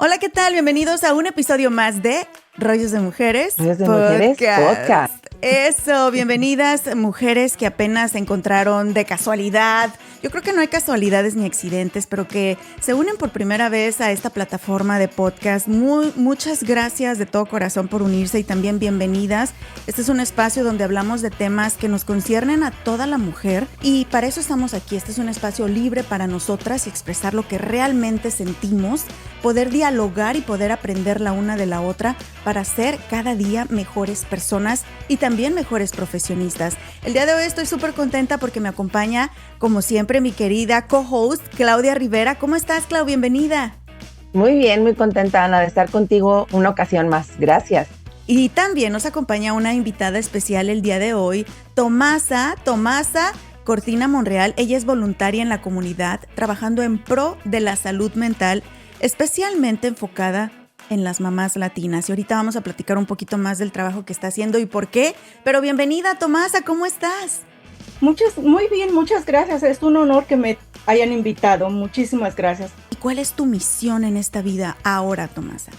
Hola, ¿qué tal? Bienvenidos a un episodio más de Rollos de Mujeres Rollos de Mujeres Podcast. Eso, bienvenidas mujeres que apenas se encontraron de casualidad. Yo creo que no hay casualidades ni accidentes, pero que se unen por primera vez a esta plataforma de podcast. Muchas gracias de todo corazón por unirse y también bienvenidas. Este es un espacio donde hablamos de temas que nos conciernen a toda la mujer y para eso estamos aquí. Este es un espacio libre para nosotras y expresar lo que realmente sentimos, poder dialogar y poder aprender la una de la otra para ser cada día mejores personas y también mejores profesionistas. El día de hoy estoy súper contenta porque me acompaña, como siempre, mi querida co-host Claudia Rivera. ¿Cómo estás, Clau? Bienvenida. Muy bien, muy contenta, Ana, de estar contigo una ocasión más. Gracias. Y también nos acompaña una invitada especial el día de hoy, Tomasa Cortina Monreal. Ella es voluntaria en la comunidad, trabajando en pro de la salud mental, especialmente enfocada en las mamás latinas. Y ahorita vamos a platicar un poquito más del trabajo que está haciendo y por qué. Pero bienvenida, Tomasa, ¿cómo estás? Muy bien, muchas gracias. Es un honor que me hayan invitado. Muchísimas gracias. ¿Y cuál es tu misión en esta vida ahora, Tomasa?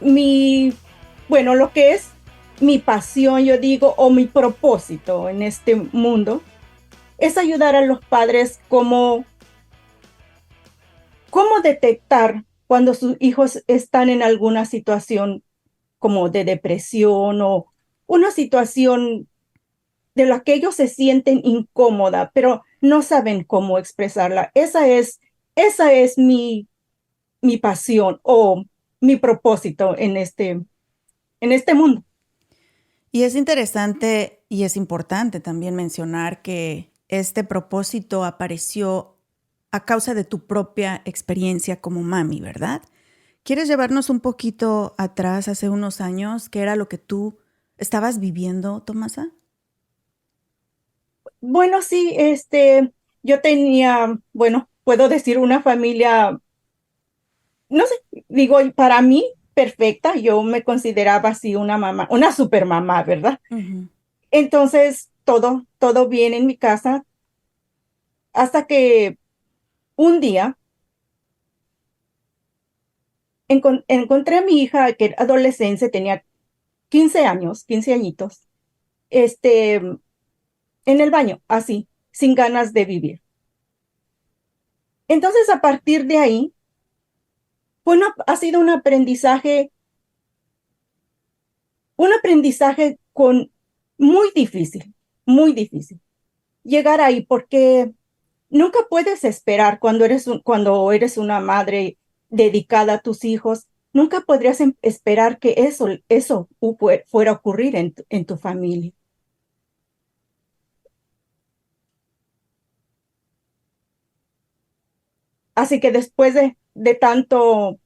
Lo que es mi pasión, yo digo, o mi propósito en este mundo, es ayudar a los padres cómo detectar cuando sus hijos están en alguna situación como de depresión o una situación de la que ellos se sienten incómoda, pero no saben cómo expresarla. Esa es mi pasión o mi propósito en este mundo. Y es interesante y es importante también mencionar que este propósito apareció a causa de tu propia experiencia como mami, ¿verdad? ¿Quieres llevarnos un poquito atrás, hace unos años? ¿Qué era lo que tú estabas viviendo, Tomasa? Bueno, sí, yo tenía, puedo decir una familia, no sé, digo, para mí perfecta. Yo me consideraba así una mamá, una super mamá, ¿verdad? Uh-huh. Entonces, todo bien en mi casa, hasta que un día encontré a mi hija, que era adolescente, tenía 15 años, 15 añitos, en el baño, así, sin ganas de vivir. Entonces, a partir de ahí, ha sido un aprendizaje muy difícil llegar ahí, porque nunca puedes esperar cuando eres una madre dedicada a tus hijos. Nunca podrías esperar que eso fuera a ocurrir en tu familia. Así que después de tanto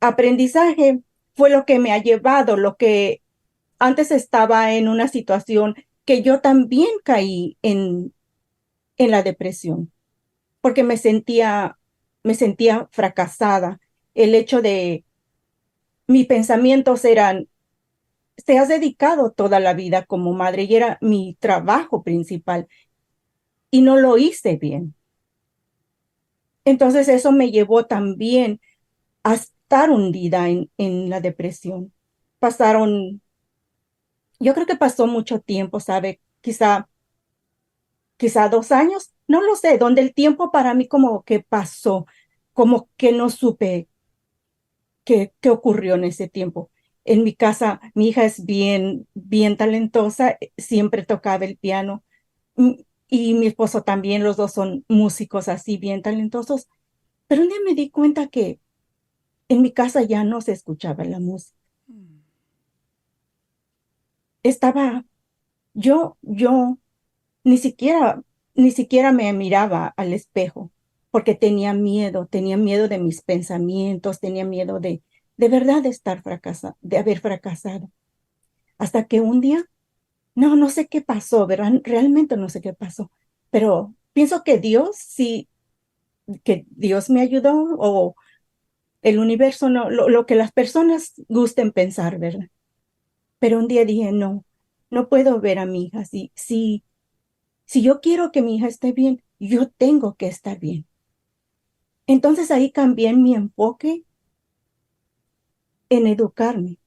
aprendizaje, fue lo que me ha llevado, lo que antes estaba en una situación que yo también caí en la depresión, porque me sentía fracasada. El hecho de mis pensamientos eran: te has dedicado toda la vida como madre y era mi trabajo principal y no lo hice bien. Entonces eso me llevó también a estar hundida en la depresión. Yo creo que pasó mucho tiempo, ¿sabe? Quizá 2 años, no lo sé, donde el tiempo para mí como que pasó, como que no supe qué ocurrió en ese tiempo. En mi casa, mi hija es bien talentosa, siempre tocaba el piano, y mi esposo también. Los dos son músicos así bien talentosos, pero un día me di cuenta que en mi casa ya no se escuchaba la música. Estaba, yo ni siquiera me miraba al espejo, porque tenía miedo de mis pensamientos, tenía miedo de verdad de estar fracasada, de haber fracasado. Hasta que un día, no sé qué pasó, ¿verdad? Realmente no sé qué pasó, pero pienso que Dios me ayudó, o el universo, no, lo que las personas gusten pensar, ¿verdad? Pero un día dije: no puedo ver a mi hija. Si yo quiero que mi hija esté bien, yo tengo que estar bien. Entonces ahí cambié mi enfoque en educarme,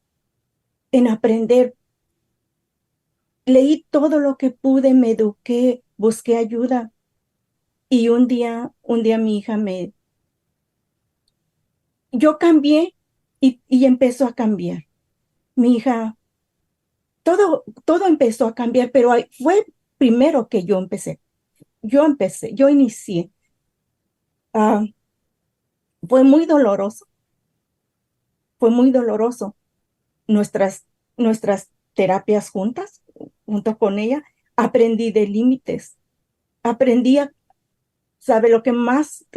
en aprender. Leí todo lo que pude, me eduqué, busqué ayuda. Y un día mi hija yo cambié y empezó a cambiar. Mi hija, todo empezó a cambiar, pero fue primero que yo empecé. Yo inicié. Ah, fue muy doloroso, fue muy doloroso. Nuestras, nuestras terapias juntas, junto con ella, aprendí de límites. Aprendí ¿sabe? Lo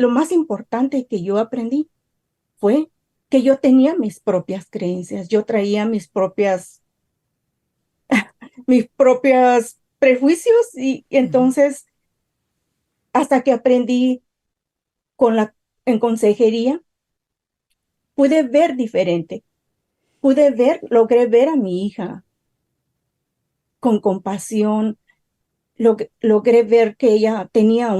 más importante que yo aprendí fue que yo tenía mis propias creencias, yo traía mis propios prejuicios y Ujú. entonces hasta que aprendí en consejería, pude ver diferente, logré ver a mi hija con compasión, logré ver que ella tenía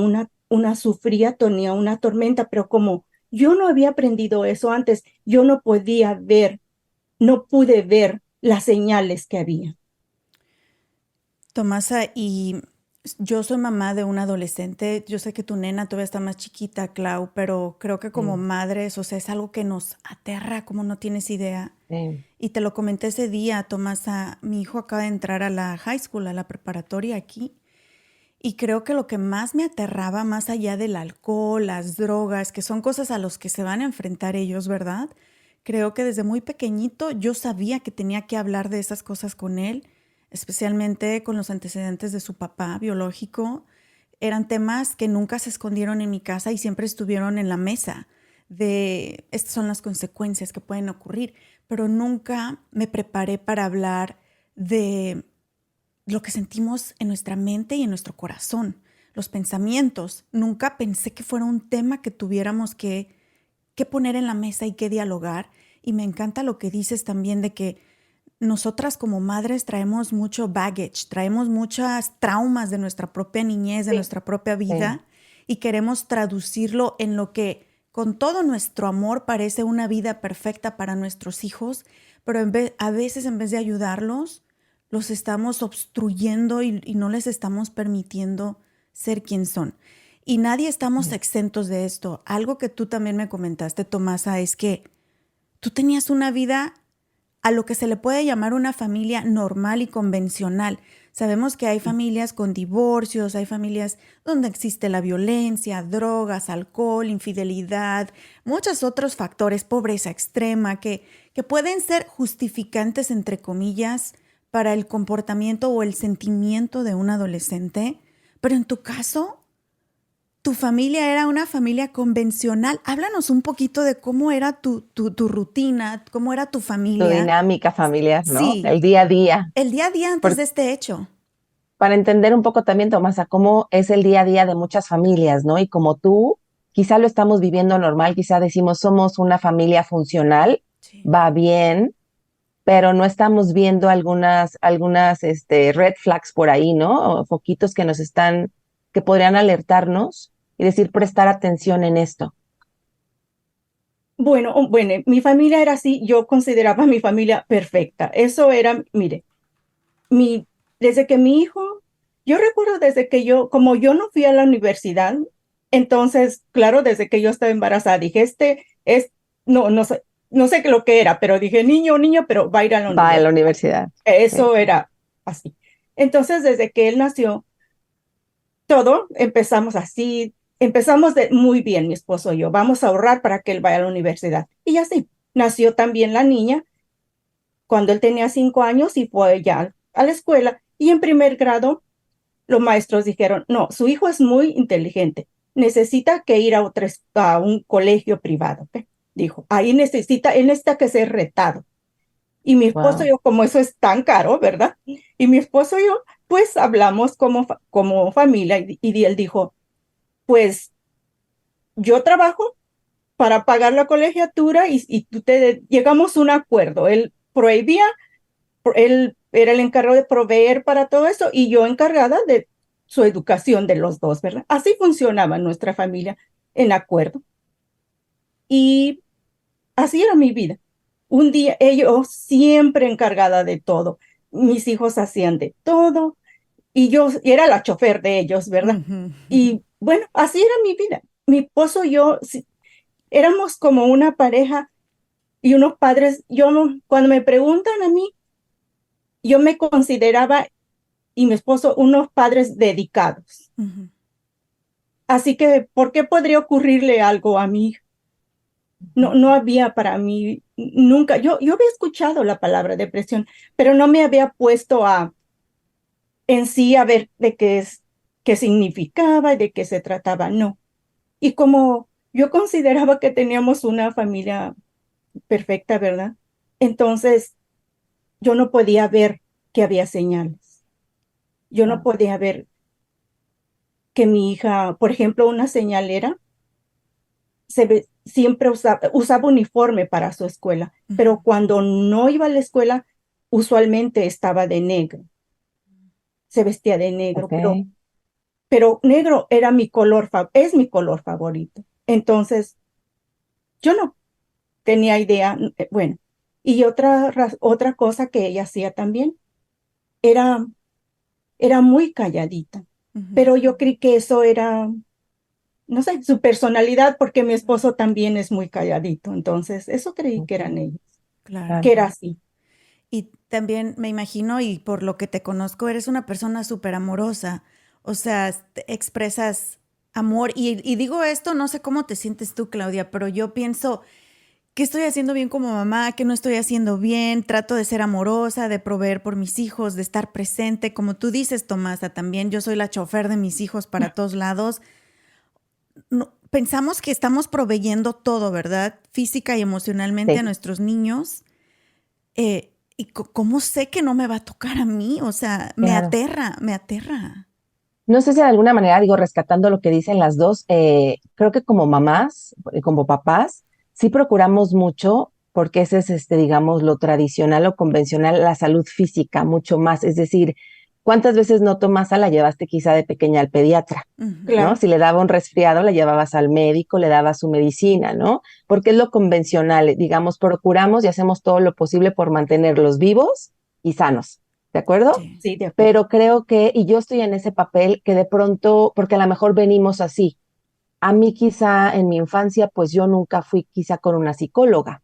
sufría, tenía una tormenta, pero como yo no había aprendido eso antes, yo no pude ver las señales que había. Tomasa, y yo soy mamá de un adolescente. Yo sé que tu nena todavía está más chiquita, Clau, pero creo que como Sí, madres, o sea, es algo que nos aterra, como no tienes idea. sí, Y te lo comenté ese día, Tomasa. Mi hijo acaba de entrar a la high school, a la preparatoria aquí. Y creo que lo que más me aterraba, más allá del alcohol, las drogas, que son cosas a los que se van a enfrentar ellos, ¿verdad? Creo que desde muy pequeñito yo sabía que tenía que hablar de esas cosas con él, especialmente con los antecedentes de su papá biológico. Eran temas que nunca se escondieron en mi casa y siempre estuvieron en la mesa de estas son las consecuencias que pueden ocurrir, pero nunca me preparé para hablar de lo que sentimos en nuestra mente y en nuestro corazón, los pensamientos. Nunca pensé que fuera un tema que tuviéramos que poner en la mesa y que dialogar. Y me encanta lo que dices también de que nosotras como madres traemos mucho baggage, traemos muchas traumas de nuestra propia niñez, de sí, nuestra propia sí. vida, y queremos traducirlo en lo que con todo nuestro amor parece una vida perfecta para nuestros hijos, pero a veces en vez de ayudarlos, los estamos obstruyendo y no les estamos permitiendo ser quien son. Y nadie estamos exentos de esto. Algo que tú también me comentaste, Tomasa, es que tú tenías una vida a lo que se le puede llamar una familia normal y convencional. Sabemos que hay familias con divorcios, hay familias donde existe la violencia, drogas, alcohol, infidelidad, muchos otros factores, pobreza extrema, que pueden ser justificantes, entre comillas, para el comportamiento o el sentimiento de un adolescente. Pero en tu caso, tu familia era una familia convencional. Háblanos un poquito de cómo era tu rutina, cómo era tu Tu familia. dinámica familiar, ¿no? Sí, El día a día. el día a día antes de este hecho. Para entender un poco también, Tomasa, cómo es el día a día de muchas familias, ¿no? Y como tú, quizá lo estamos viviendo normal, quizá decimos somos una familia funcional, Sí. va bien, pero no estamos viendo red flags por ahí, ¿no? O foquitos que podrían alertarnos y decir, prestar atención en esto. Bueno, mi familia era así, yo consideraba a mi familia perfecta. Eso era, mire, mi, desde que mi hijo, yo recuerdo desde que como yo no fui a la universidad, entonces, claro, desde que yo estaba embarazada, dije, no sé, no sé qué lo que era, pero dije, niño, pero va a ir a la Va a la universidad. universidad. Sí. Eso era así. Entonces, desde que él nació, todo empezamos así, muy bien, mi esposo y yo, vamos a ahorrar para que él vaya a la universidad. Y así, nació también la niña cuando él tenía 5 años y fue ya a la escuela. Y en primer grado, los maestros dijeron, no, su hijo es muy inteligente, necesita que ir a un colegio privado. ¿Ok? Dijo, él necesita que ser retado. Y mi esposo y Wow. yo, como eso es tan caro, ¿verdad? Y mi esposo y yo, pues hablamos como familia y él dijo, pues yo trabajo para pagar la colegiatura y llegamos a un acuerdo. Él era el encargado de proveer para todo eso y yo encargada de su educación de los dos, ¿verdad? Así funcionaba nuestra familia en acuerdo. Y así era mi vida. Un día, yo siempre encargada de todo. Mis hijos hacían de todo y yo era la chofer de ellos, ¿verdad? Ujú, ujú. Y bueno, así era mi vida. Mi esposo y yo éramos como una pareja y unos padres. Cuando me preguntan a mí, yo me consideraba y mi esposo unos padres dedicados. Ujú. Así que, ¿por qué podría ocurrirle algo a mí? No, no había para mí nunca. Yo había escuchado la palabra depresión, pero no me había puesto en sí a ver qué significaba y de qué se trataba. No. Y como yo consideraba que teníamos una familia perfecta, ¿verdad? Entonces yo no podía ver que había señales. Yo no Ah, podía ver que mi hija, por ejemplo, una señalera, siempre usaba uniforme para su escuela, Ujú. pero cuando no iba a la escuela, usualmente estaba de negro, se vestía de negro, ok, pero negro era es mi color favorito. Entonces, yo no tenía idea, bueno, y otra cosa que ella hacía también era, era muy calladita, Ujú. pero yo creí que eso era, no sé, su personalidad, porque mi esposo también es muy calladito, entonces eso creí que eran ok, ellos, Claro. que claro. era así. Y también me imagino, y por lo que te conozco, eres una persona súper amorosa. O sea, expresas amor. Y digo esto, no sé cómo te sientes tú, Claudia, pero yo pienso, ¿qué estoy haciendo bien como mamá? ¿Qué no estoy haciendo bien? Trato de ser amorosa, de proveer por mis hijos, de estar presente. Como tú dices, Tomasa, también yo soy la chofer de mis hijos para todos lados. Pensamos que estamos proveyendo todo, ¿verdad? Física y emocionalmente a Sí. nuestros niños. ¿Y cómo sé que no me va a tocar a mí? O sea, me Claro. aterra, me aterra. No sé si de alguna manera, digo, rescatando lo que dicen las dos, creo que como mamás, como papás, sí procuramos mucho, porque ese es, digamos, lo tradicional o convencional, la salud física, mucho más. Es decir, ¿cuántas veces no Tomasa la llevaste quizá de pequeña al pediatra? Ujú. ¿No? Claro, Si le daba un resfriado, la llevabas al médico, le dabas su medicina, ¿no? Porque es lo convencional, digamos, procuramos y hacemos todo lo posible por mantenerlos vivos y sanos, ¿de acuerdo? Sí. sí, de acuerdo. Pero creo que, y yo estoy en ese papel que de pronto, porque a lo mejor venimos así. A mí quizá en mi infancia, pues yo nunca fui quizá con una psicóloga,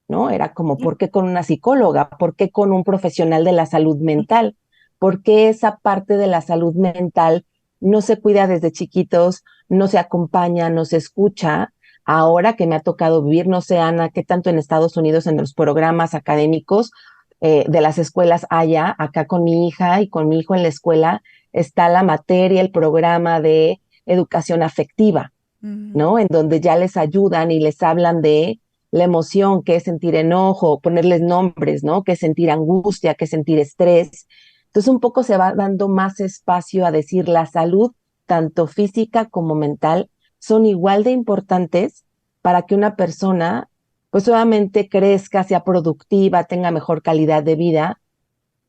¿no? Era como, ¿por qué con una psicóloga? ¿Por qué con un profesional de la salud mental? ¿Por qué esa parte de la salud mental no se cuida desde chiquitos, no se acompaña, no se escucha? Ahora que me ha tocado vivir, no sé, Ana, qué tanto en Estados Unidos en los programas académicos de las escuelas haya, acá con mi hija y con mi hijo en la escuela, está la materia, el programa de educación afectiva, Ujú. ¿no? En donde ya les ayudan y les hablan de la emoción, qué es sentir enojo, ponerles nombres, ¿no? Qué es sentir angustia, qué es sentir estrés. Entonces un poco se va dando más espacio a decir la salud, tanto física como mental, son igual de importantes para que una persona pues obviamente crezca, sea productiva, tenga mejor calidad de vida,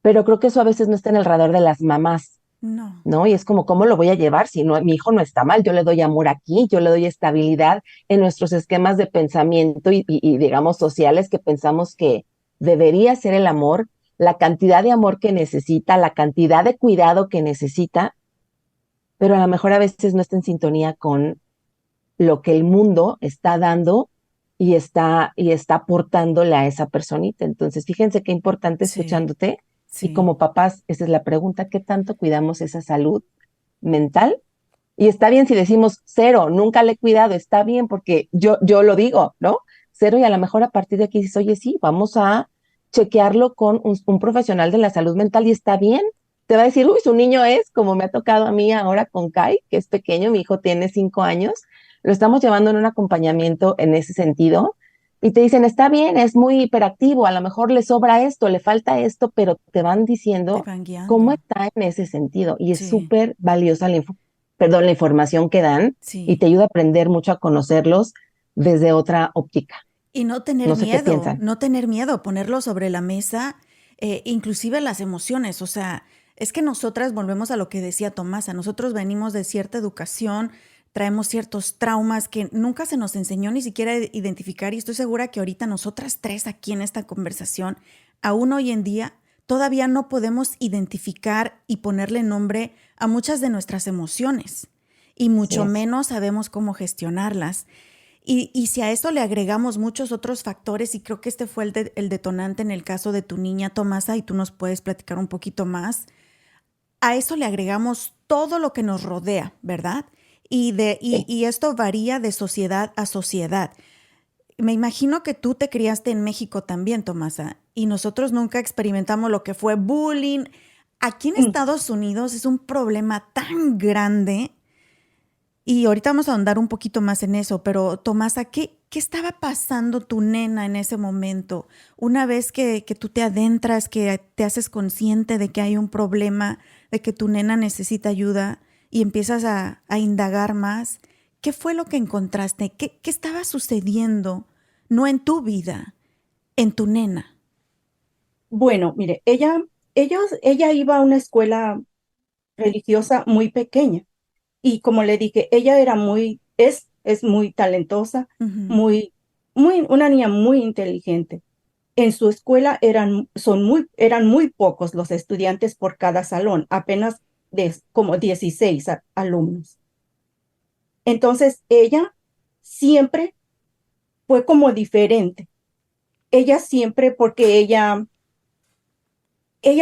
pero creo que eso a veces no está en el radar de las mamás, No. ¿no? Y es como, ¿cómo lo voy a llevar si no, mi hijo no está mal? Yo le doy amor aquí, yo le doy estabilidad en nuestros esquemas de pensamiento y digamos, sociales que pensamos que debería ser el amor, la cantidad de amor que necesita, la cantidad de cuidado que necesita, pero a lo mejor a veces no está en sintonía con lo que el mundo está dando y está aportándole a esa personita. Entonces, fíjense qué importante Sí, escuchándote. Y sí. como papás, esa es la pregunta, ¿qué tanto cuidamos esa salud mental? Y está bien si decimos cero, nunca le he cuidado, está bien porque yo lo digo, ¿no? Cero y a lo mejor a partir de aquí dices, oye, sí, vamos a chequearlo con un profesional de la salud mental y está bien. Te va a decir, uy, su niño es, como me ha tocado a mí ahora con Kai, que es pequeño, mi hijo tiene 5 años, lo estamos llevando en un acompañamiento en ese sentido y te dicen, está bien, es muy hiperactivo, a lo mejor le sobra esto, le falta esto, pero te van Te diciendo van cómo guiando. está en ese sentido y es Sí, súper valiosa la información que dan y sí. te ayuda a aprender mucho a conocerlos desde otra óptica. Y No sé qué piensan. no tener miedo, ponerlo sobre la mesa, inclusive las emociones. O sea, es que nosotras volvemos a lo que decía Tomasa, nosotros venimos de cierta educación, traemos ciertos traumas que nunca se nos enseñó ni siquiera a identificar, y estoy segura que ahorita nosotras tres aquí en esta conversación, aún hoy en día, todavía no podemos identificar y ponerle nombre a muchas de nuestras emociones y mucho menos sabemos cómo gestionarlas. Y si a eso le agregamos muchos otros factores, y creo que este fue el detonante en el caso de tu niña, Tomasa, y tú nos puedes platicar un poquito más, a eso le agregamos todo lo que nos rodea, ¿verdad? Y esto varía de sociedad a sociedad. Me imagino que tú te criaste en México también, Tomasa, y nosotros nunca experimentamos lo que fue bullying. Aquí en Estados Unidos es un problema tan grande. Y ahorita vamos a ahondar un poquito más en eso, pero Tomasa, ¿qué estaba pasando tu nena en ese momento? Una vez que tú te adentras, que te haces consciente de que hay un problema, de que tu nena necesita ayuda y empiezas a indagar más, ¿qué fue lo que encontraste? ¿Qué estaba sucediendo? No en tu vida, en tu nena. Bueno, mire, ella iba a una escuela religiosa muy pequeña. Y como le dije, ella era es muy talentosa, Uh-huh. una niña muy inteligente. En su escuela eran muy pocos los estudiantes por cada salón, apenas como 16 alumnos. Entonces ella siempre fue como diferente. Ella siempre, porque ella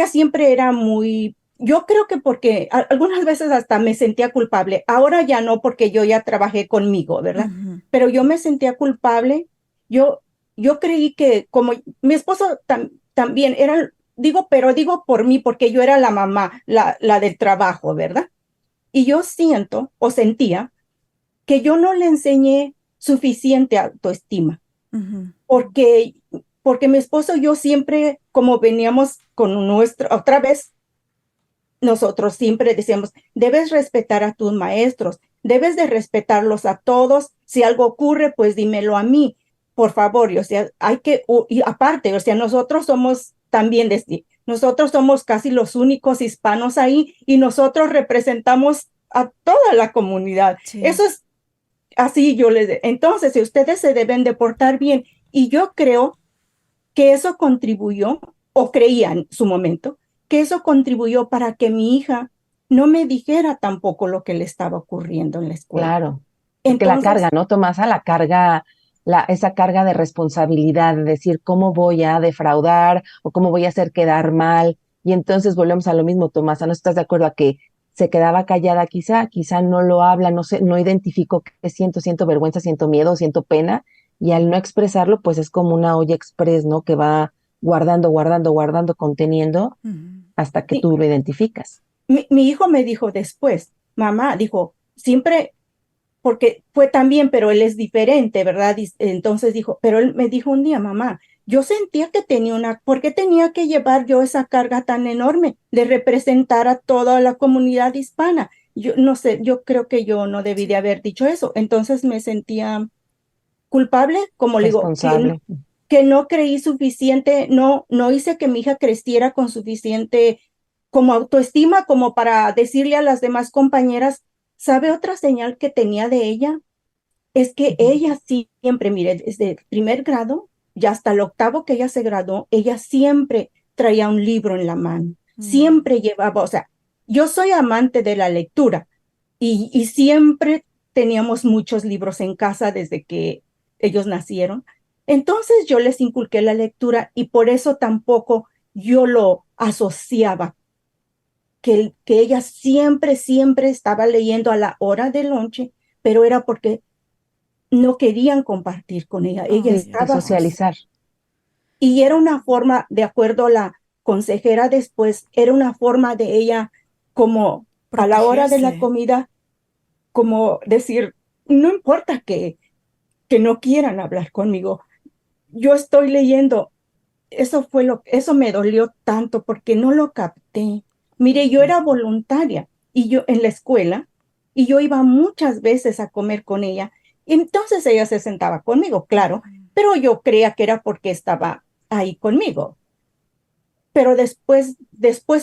siempre era muy, yo creo que porque algunas veces hasta me sentía culpable. Ahora ya no, porque yo ya trabajé conmigo, ¿verdad? Uh-huh. Pero yo me sentía culpable. Yo, yo creí que como mi esposo también era, pero digo por mí, porque yo era la mamá, la del trabajo, ¿verdad? Y yo siento o sentía que yo no le enseñé suficiente autoestima, Uh-huh. porque, porque mi esposo y yo siempre, como veníamos con otra vez, nosotros siempre decíamos, debes respetar a tus maestros, debes de respetarlos a todos. Si algo ocurre, pues dímelo a mí, por favor. Y, o sea, y aparte, o sea, nosotros somos también, nosotros somos casi los únicos hispanos ahí y nosotros representamos a toda la comunidad. Sí. Eso es así, entonces, si ustedes se deben de portar bien, y yo creo que eso contribuyó, o creía en su momento, que eso contribuyó para que mi hija no me dijera tampoco lo que le estaba ocurriendo en la escuela. Claro, porque la carga, Entonces, ¿no, Tomasa? La carga, esa carga de responsabilidad, de decir cómo voy a defraudar o cómo voy a hacer quedar mal. Y entonces volvemos a lo mismo, Tomasa, ¿no estás de acuerdo a que se quedaba callada quizá no lo habla, no sé, no identifico qué siento vergüenza, siento miedo, siento pena, y al no expresarlo, pues es como una olla express, ¿no? Que va guardando, conteniendo Uh-huh. hasta que sí, tú lo identificas. mi hijo me dijo después, mamá, dijo, siempre, porque fue también, pero él es diferente, ¿verdad? Entonces dijo, pero él me dijo un día, mamá, yo sentía que ¿por qué tenía que llevar yo esa carga tan enorme de representar a toda la comunidad hispana? Yo no sé, yo creo que yo no debí de haber dicho eso. Entonces me sentía culpable, como le digo, Responsable. que no creí suficiente, no hice que mi hija creciera con suficiente como autoestima, como para decirle a las demás compañeras. ¿Sabe otra señal que tenía de ella? Es que ella siempre, mire, desde el primer grado y hasta el octavo que ella se graduó, ella siempre traía un libro en la mano, Mm. siempre llevaba, o sea, yo soy amante de la lectura y siempre teníamos muchos libros en casa desde que ellos nacieron. Entonces yo les inculqué la lectura y por eso tampoco yo lo asociaba, que ella siempre estaba leyendo a la hora del lonche, pero era porque no querían compartir con ella. Ella Oh, Sí, ya. estaba socializar. y era una forma, de acuerdo a la consejera después, era una forma de ella como a la hora de la Protegerse. comida, como decir, no importa que no quieran hablar conmigo, yo estoy leyendo. Eso me dolió tanto porque no lo capté. Mire, yo era voluntaria y yo en la escuela y yo iba muchas veces a comer con ella. Y entonces ella se sentaba conmigo, claro, pero yo creía que era porque estaba ahí conmigo. Pero después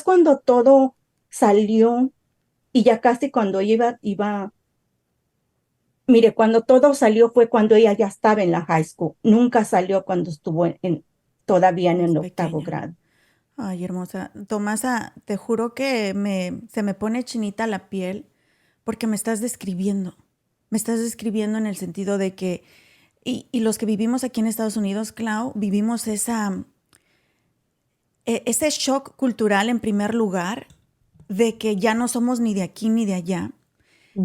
cuando todo salió y ya casi cuando iba Mire, cuando todo salió fue cuando ella ya estaba en la high school. Nunca salió cuando estuvo todavía en el octavo Pequeña. grado. Ay, hermosa. Tomasa, te juro que se me pone chinita la piel porque me estás describiendo. Me estás describiendo en el sentido de que, y los que vivimos aquí en Estados Unidos, Clau, vivimos ese shock cultural en primer lugar de que ya no somos ni de aquí ni de allá.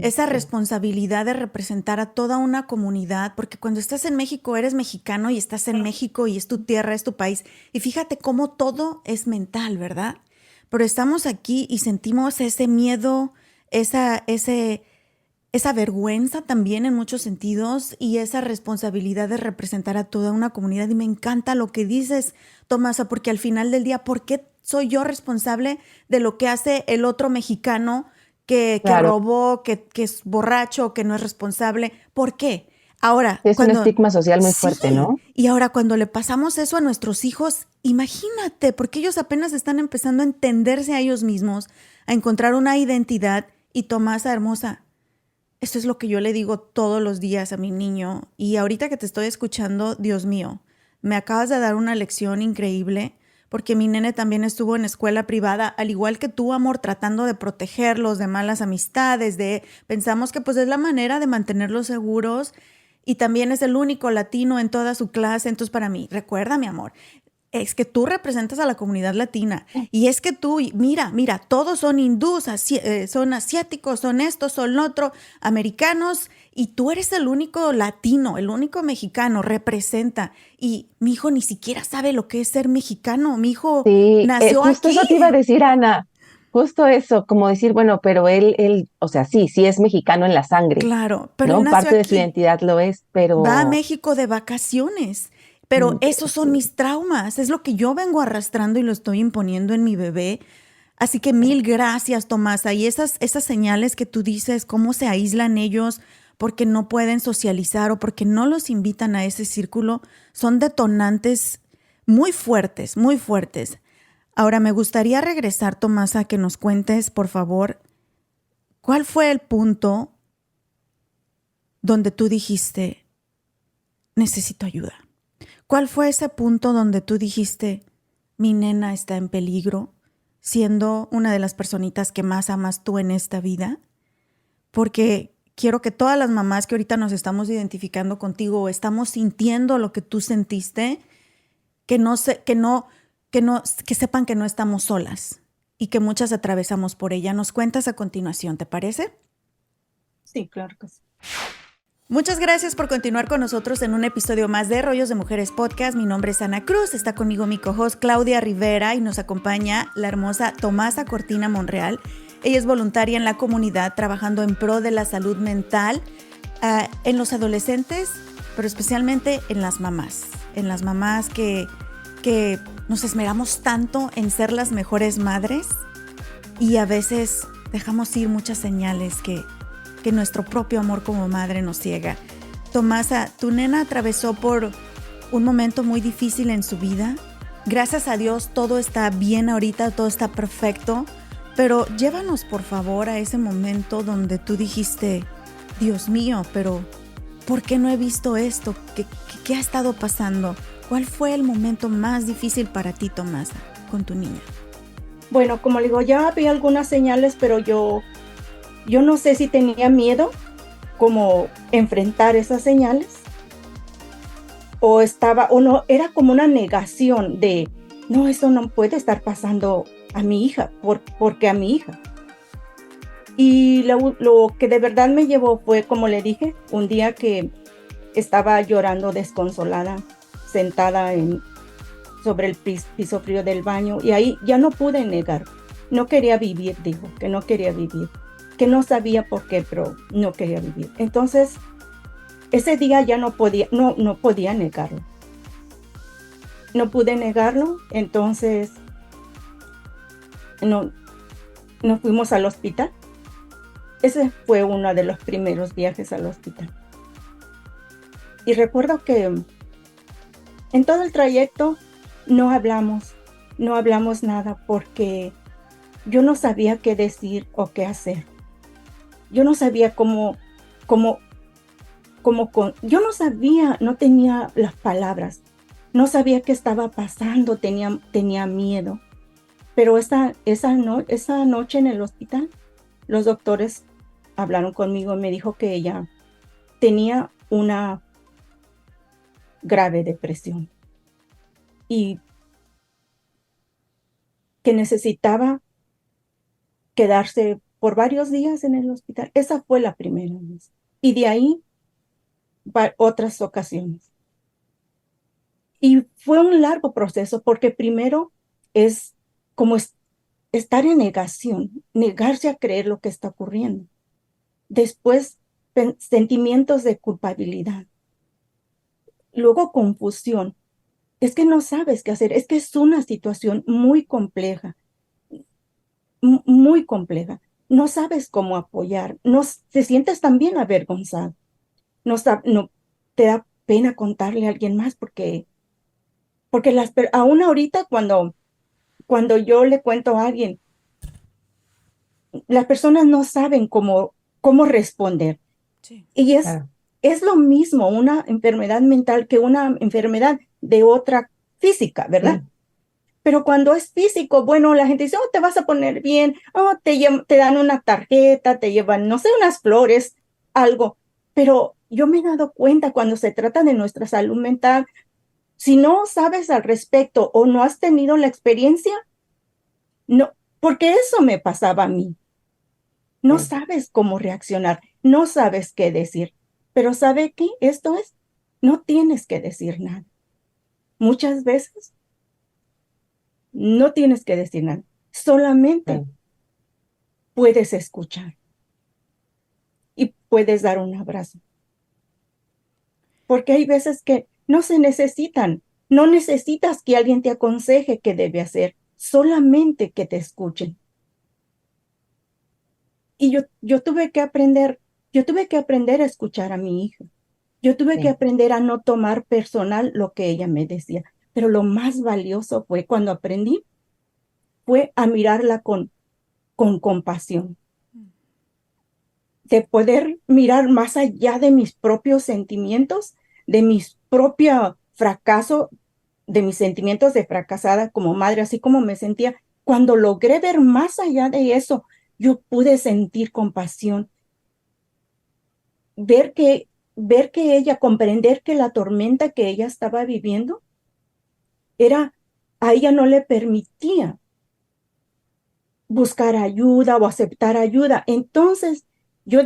Esa responsabilidad de representar a toda una comunidad, porque cuando estás en México eres mexicano y estás en México y es tu tierra, es tu país. Y fíjate cómo todo es mental, ¿verdad? Pero estamos aquí y sentimos ese miedo, esa vergüenza también en muchos sentidos y esa responsabilidad de representar a toda una comunidad. Y me encanta lo que dices, Tomasa, porque al final del día, ¿por qué soy yo responsable de lo que hace el otro mexicano que Claro, robó, que es borracho, que no es responsable? ¿Por qué? Ahora, es un cuando... estigma social muy fuerte, Sí, ¿no? y ahora cuando le pasamos eso a nuestros hijos, imagínate, porque ellos apenas están empezando a entenderse a ellos mismos, a encontrar una identidad. Y Tomasa, hermosa, eso es lo que yo le digo todos los días a mi niño. Y ahorita que te estoy escuchando, Dios mío, me acabas de dar una lección increíble porque mi nene también estuvo en escuela privada, al igual que tú, amor, tratando de protegerlos de malas amistades, pensamos que pues es la manera de mantenerlos seguros y también es el único latino en toda su clase. Entonces, para mí, recuerda, mi amor, es que tú representas a la comunidad latina y es que tú, mira, todos son hindús, son asiáticos, son estos, son otro, americanos, y tú eres el único latino, el único mexicano, representa. Y mi hijo ni siquiera sabe lo que es ser mexicano, mi hijo Sí, nació justo aquí. eso te iba a decir, Ana, justo eso, como decir, bueno, pero o sea, sí, sí es mexicano en la sangre, Claro, pero él ¿no? nació Parte de su aquí. identidad lo es, Va a pero México de vacaciones, pero esos son sí, mis traumas, es lo que yo vengo arrastrando y lo estoy imponiendo en mi bebé. Así que mil gracias, Tomasa. Y esas señales que tú dices, cómo se aíslan ellos porque no pueden socializar o porque no los invitan a ese círculo, son detonantes muy fuertes, muy fuertes. Ahora me gustaría regresar, Tomasa, a que nos cuentes, por favor, cuál fue el punto donde tú dijiste, necesito ayuda. ¿Cuál fue ese punto donde tú dijiste, mi nena está en peligro, siendo una de las personitas que más amas tú en esta vida? Porque quiero que todas las mamás que ahorita nos estamos identificando contigo o estamos sintiendo lo que tú sentiste, que sepan que no estamos solas y que muchas atravesamos por ella. Nos cuentas a continuación, ¿te parece? Sí, claro que sí. Muchas gracias por continuar con nosotros en un episodio más de Rollos de Mujeres Podcast. Mi nombre es Ana Cruz, está conmigo mi co-host Claudia Rivera y nos acompaña la hermosa Tomasa Cortina Monreal. Ella es voluntaria en la comunidad trabajando en pro de la salud mental en los adolescentes, pero especialmente en las mamás que nos esmeramos tanto en ser las mejores madres y a veces dejamos ir muchas señales que nuestro propio amor como madre nos ciega. Tomasa, tu nena atravesó por un momento muy difícil en su vida. Gracias a Dios todo está bien ahorita, todo está perfecto, pero llévanos por favor a ese momento donde tú dijiste, Dios mío, pero ¿por qué no he visto esto? ¿Qué ha estado pasando? ¿Cuál fue el momento más difícil para ti, Tomasa, con tu niña? Bueno, como le digo, ya había algunas señales, pero yo no sé si tenía miedo como enfrentar esas señales o no, era como una negación de, no, eso no puede estar pasando a mi hija, porque a mi hija. Y lo que de verdad me llevó fue, como le dije, un día que estaba llorando desconsolada, sentada sobre el piso frío del baño, y ahí ya no pude negar. No quería vivir, dijo, que no quería vivir, que no sabía por qué, pero no quería vivir. Entonces, ese día ya no podía negarlo. No pude negarlo, entonces nos fuimos al hospital. Ese fue uno de los primeros viajes al hospital. Y recuerdo que en todo el trayecto no hablamos nada porque yo no sabía qué decir o qué hacer. Yo no sabía cómo yo no sabía, no tenía las palabras, no sabía qué estaba pasando, tenía miedo. Pero esa noche en el hospital, los doctores hablaron conmigo y me dijo que ella tenía una grave depresión y que necesitaba quedarse por varios días en el hospital. Esa fue la primera vez. Y de ahí, otras ocasiones. Y fue un largo proceso porque primero es como estar en negación, negarse a creer lo que está ocurriendo. Después, sentimientos de culpabilidad. Luego, confusión. Es que no sabes qué hacer. Es que es una situación muy compleja, muy compleja. No sabes cómo apoyar. No, te sientes también avergonzado. No te da pena contarle a alguien más porque aún ahorita cuando yo le cuento a alguien, las personas no saben cómo responder. Sí. Y Claro. es lo mismo una enfermedad mental que una enfermedad de otra física, ¿verdad? Sí. Pero cuando es físico, bueno, la gente dice, oh, te vas a poner bien, oh, te dan una tarjeta, te llevan, no sé, unas flores, algo. Pero yo me he dado cuenta cuando se trata de nuestra salud mental, si no sabes al respecto o no has tenido la experiencia, no, porque eso me pasaba a mí. No Sí. sabes cómo reaccionar, no sabes qué decir. Pero ¿sabe qué? Esto es, no tienes que decir nada. Muchas veces no tienes que decir nada. Solamente Sí. puedes escuchar y puedes dar un abrazo. Porque hay veces que no se necesitan. No necesitas que alguien te aconseje qué debe hacer, solamente que te escuchen. Y yo tuve que aprender a escuchar a mi hija. Yo tuve que Sí. aprender a no tomar personal lo que ella me decía. Pero lo más valioso fue cuando aprendí, fue a mirarla con compasión, de poder mirar más allá de mis propios sentimientos, de mis propios fracasos, de mis sentimientos de fracasada como madre, así como me sentía. Cuando logré ver más allá de eso, yo pude sentir compasión, ver que, ver que ella, comprender que la tormenta que ella estaba viviendo a ella no le permitía buscar ayuda o aceptar ayuda. Entonces, no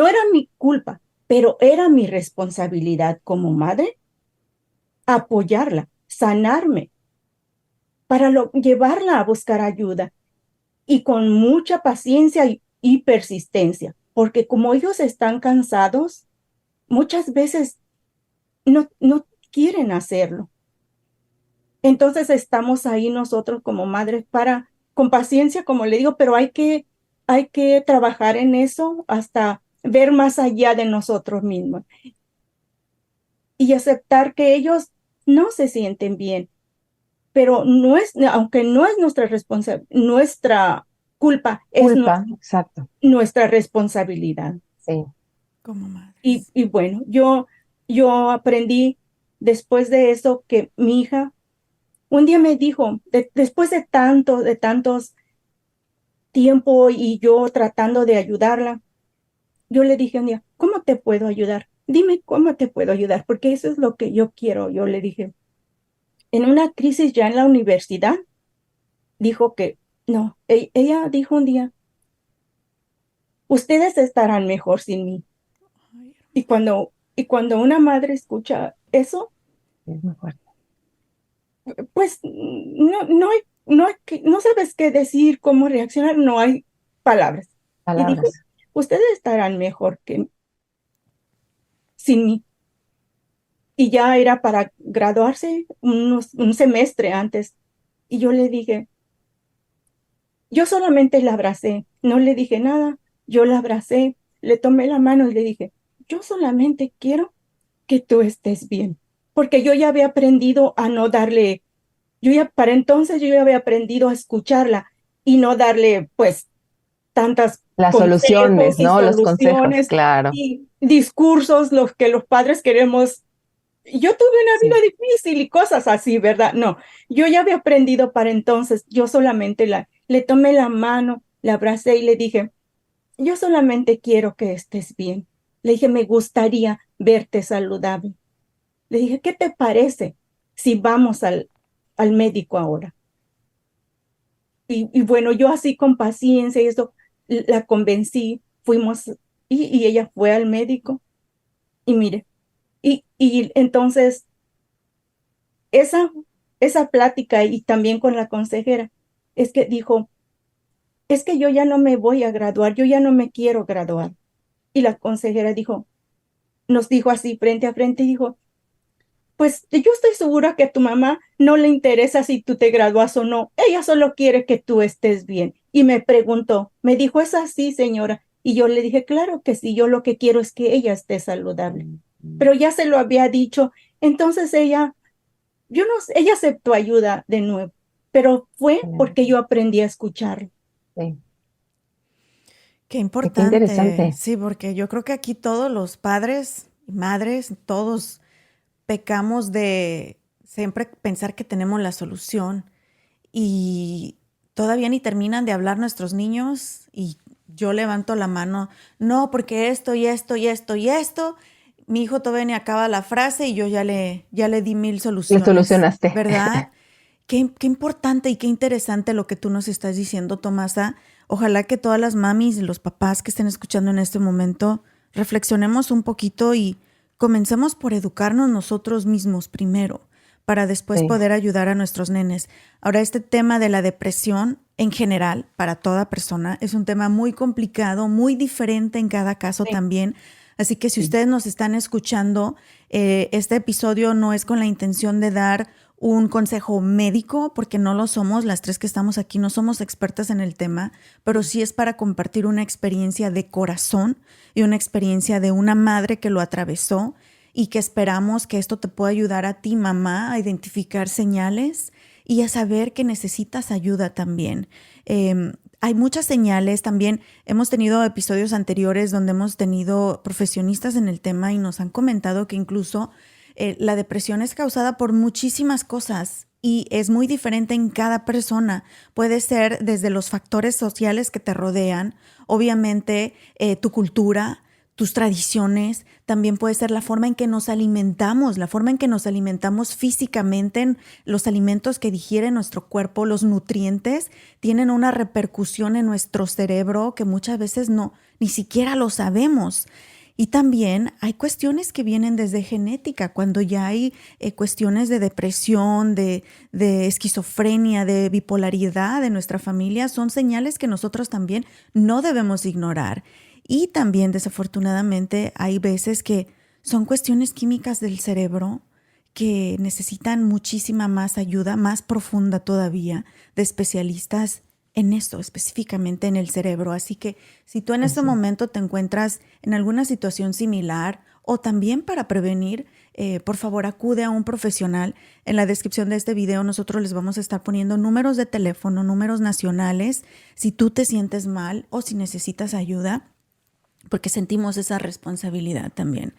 era mi culpa, pero era mi responsabilidad como madre apoyarla, sanarme, para llevarla a buscar ayuda y con mucha paciencia y persistencia, porque como ellos están cansados, muchas veces no quieren hacerlo. Entonces estamos ahí nosotros como madres con paciencia, como le digo, pero hay que trabajar en eso hasta ver más allá de nosotros mismos y aceptar que ellos no se sienten bien, pero aunque no es nuestra culpa, es Culpa, exacto. nuestra responsabilidad. Sí. Como madres. Y bueno, yo aprendí después de eso que mi hija un día me dijo, después de tantos tiempo y yo tratando de ayudarla, yo le dije un día, ¿cómo te puedo ayudar? Dime cómo te puedo ayudar, porque eso es lo que yo quiero. Yo le dije, en una crisis ya en la universidad, dijo que no, ella dijo un día, ustedes estarán mejor sin mí. Ay, Y cuando una madre escucha eso, Es muy fuerte. pues no sabes qué decir, cómo reaccionar, no hay palabras. Y dijo, Palabras. ustedes estarán mejor que sin mí. Y ya era para graduarse un semestre antes. Y yo le dije, yo solamente la abracé, no le dije nada, yo la abracé, le tomé la mano y le dije, yo solamente quiero que tú estés bien, porque yo ya había aprendido a no darle, para entonces yo ya había aprendido a escucharla y no darle, pues, tantas Las consejos soluciones, y ¿no? Los consejos, soluciones claro. y discursos los que los padres queremos. Yo tuve una vida Sí, difícil y cosas así, ¿verdad? No, yo ya había aprendido para entonces, yo solamente le tomé la mano, la abracé y le dije, yo solamente quiero que estés bien. Le dije, me gustaría verte saludable. Le dije, ¿qué te parece si vamos al médico ahora? Y bueno, yo así con paciencia y eso, la convencí, fuimos y ella fue al médico y mire, y entonces esa, esa plática y también con la consejera, es que dijo, es que yo ya no me voy a graduar, yo ya no me quiero graduar. Y la consejera dijo, nos dijo así frente a frente, y dijo, pues yo estoy segura que a tu mamá no le interesa si tú te gradúas o no. Ella solo quiere que tú estés bien. Y me preguntó, me dijo, ¿es así, señora? Y yo le dije, claro que sí, yo lo que quiero es que ella esté saludable. Pero ya se lo había dicho. Entonces ella, yo no sé, ella aceptó ayuda de nuevo, pero fue porque yo aprendí a escuchar. sí. Qué Qué importante, interesante. sí, porque yo creo que aquí todos los padres y madres, todos pecamos de siempre pensar que tenemos la solución y todavía ni terminan de hablar nuestros niños y yo levanto la mano, no, porque esto y esto y esto y esto, mi hijo todavía ni acaba la frase y yo ya le di mil Le soluciones, solucionaste. ¿verdad? Qué importante y qué interesante lo que tú nos estás diciendo, Tomasa. Ojalá que todas las mamis y los papás que estén escuchando en este momento reflexionemos un poquito y comencemos por educarnos nosotros mismos primero, para después Sí, poder ayudar a nuestros nenes. Ahora, este tema de la depresión en general, para toda persona, es un tema muy complicado, muy diferente en cada caso Sí, también. Así que si sí, ustedes nos están escuchando, este episodio no es con la intención de dar un consejo médico, porque no lo somos, las tres que estamos aquí no somos expertas en el tema, pero sí es para compartir una experiencia de corazón y una experiencia de una madre que lo atravesó y que esperamos que esto te pueda ayudar a ti, mamá, a identificar señales y a saber que necesitas ayuda también. Hay muchas señales, también hemos tenido episodios anteriores donde hemos tenido profesionistas en el tema y nos han comentado que incluso la depresión es causada por muchísimas cosas y es muy diferente en cada persona. Puede ser desde los factores sociales que te rodean, obviamente tu cultura, tus tradiciones, también puede ser la forma en que nos alimentamos, la forma en que nos alimentamos físicamente, los alimentos que digiere nuestro cuerpo, los nutrientes, tienen una repercusión en nuestro cerebro que muchas veces no, ni siquiera lo sabemos. Y también hay cuestiones que vienen desde genética, cuando ya hay cuestiones de depresión, de esquizofrenia, de bipolaridad de nuestra familia, son señales que nosotros también no debemos ignorar. Y también, desafortunadamente, hay veces que son cuestiones químicas del cerebro que necesitan muchísima más ayuda, más profunda todavía, de especialistas en esto, específicamente en el cerebro. Así que si tú en este sí. momento te encuentras en alguna situación similar o también para prevenir, por favor acude a un profesional. En la descripción de este video nosotros les vamos a estar poniendo números de teléfono, números nacionales, si tú te sientes mal o si necesitas ayuda, porque sentimos esa responsabilidad también.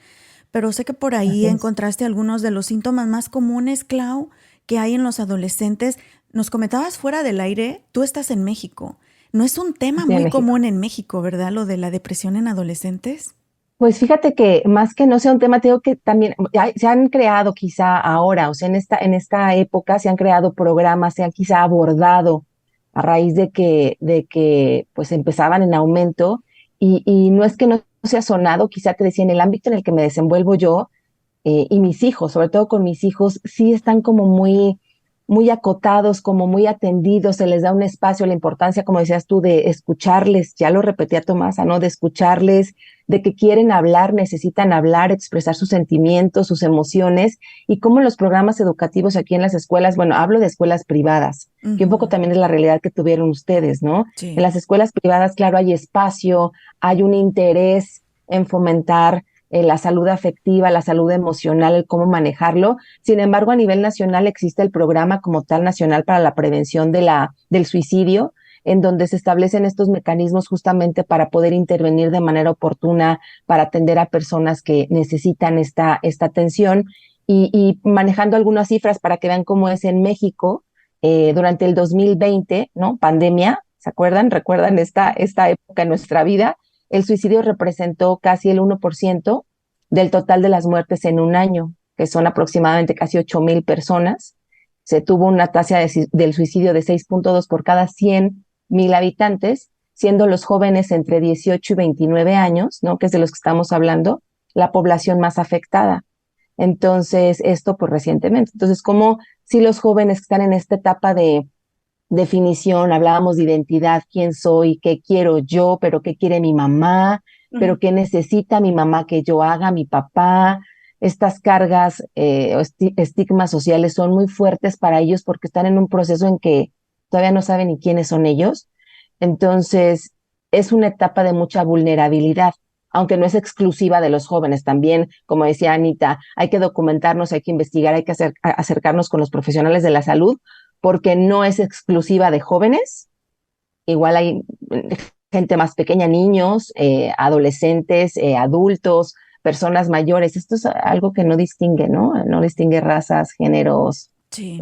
Pero sé que por ahí Así es. encontraste algunos de los síntomas más comunes, Clau, que hay en los adolescentes. Nos comentabas fuera del aire, tú estás en México. No es un tema Sí, en muy México. común en México, ¿verdad? Lo de la depresión en adolescentes. Pues fíjate que más que no sea un tema, tengo que también se han creado quizá ahora, o sea, en esta época se han creado programas, se han quizá abordado a raíz de que pues empezaban en aumento y no es que no sea sonado, quizá te decía, en el ámbito en el que me desenvuelvo yo, y mis hijos, sobre todo con mis hijos, sí están como muy acotados, como muy atendidos, se les da un espacio, la importancia, como decías tú, de escucharles, ya lo repetía Tomasa, ¿no? De escucharles, de que quieren hablar, necesitan hablar, expresar sus sentimientos, sus emociones, y cómo los programas educativos aquí en las escuelas, bueno, hablo de escuelas privadas, que un poco Ujú. también es la realidad que tuvieron ustedes, ¿no? En Sí. las escuelas privadas, claro, hay espacio, hay un interés en fomentar la salud afectiva, la salud emocional, el cómo manejarlo. Sin embargo, a nivel nacional existe el programa como tal nacional para la prevención del suicidio, en donde se establecen estos mecanismos justamente para poder intervenir de manera oportuna, para atender a personas que necesitan esta atención y manejando algunas cifras para que vean cómo es en México durante el 2020, ¿no? Pandemia, ¿se acuerdan? ¿Recuerdan esta época en nuestra vida? El suicidio representó casi el 1% del total de las muertes en un año, que son aproximadamente casi 8,000 personas. Se tuvo una tasa del suicidio de 6.2 por cada 100,000 habitantes, siendo los jóvenes entre 18 y 29 años, ¿no? Que es de los que estamos hablando, la población más afectada. Entonces, esto pues recientemente. Entonces, como si los jóvenes que están en esta etapa de definición, hablábamos de identidad, quién soy, qué quiero yo, pero qué quiere mi mamá, pero qué necesita mi mamá que yo haga, mi papá. Estas cargas o estigmas sociales son muy fuertes para ellos porque están en un proceso en que todavía no saben ni quiénes son ellos. Entonces, es una etapa de mucha vulnerabilidad, aunque no es exclusiva de los jóvenes. También, como decía Anita, hay que documentarnos, hay que investigar, hay que acercarnos con los profesionales de la salud, porque no es exclusiva de jóvenes. Igual hay gente más pequeña, niños, adolescentes, adultos, personas mayores. Esto es algo que no distingue, ¿no? No distingue razas, géneros, Sí.